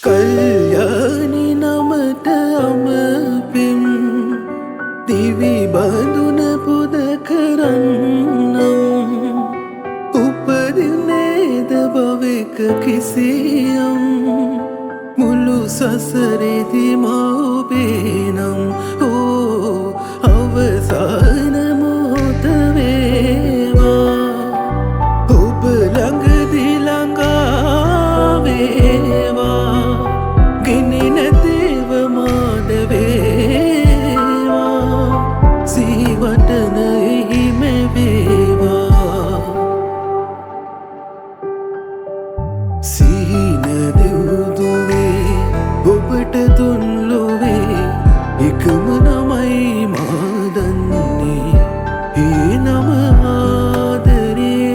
කල්යාණි නමට අමපින් දිවි බඳුන පුද කරන්නම් උපදින්නේද භවෙක කිසියම් මුළු සසරෙදි මව්බේ නම් අවසාන මොහොත වේවා ඔබ ළඟදී ළඟා වේවා ගෙනෙන දේව මාද වේවා සීවටන එහිම වේවා සීන දෙව්දුවේ ඔබට දුන් ලොවේ එකම නමයි මා දන්නේ ඒ නම ආදරේ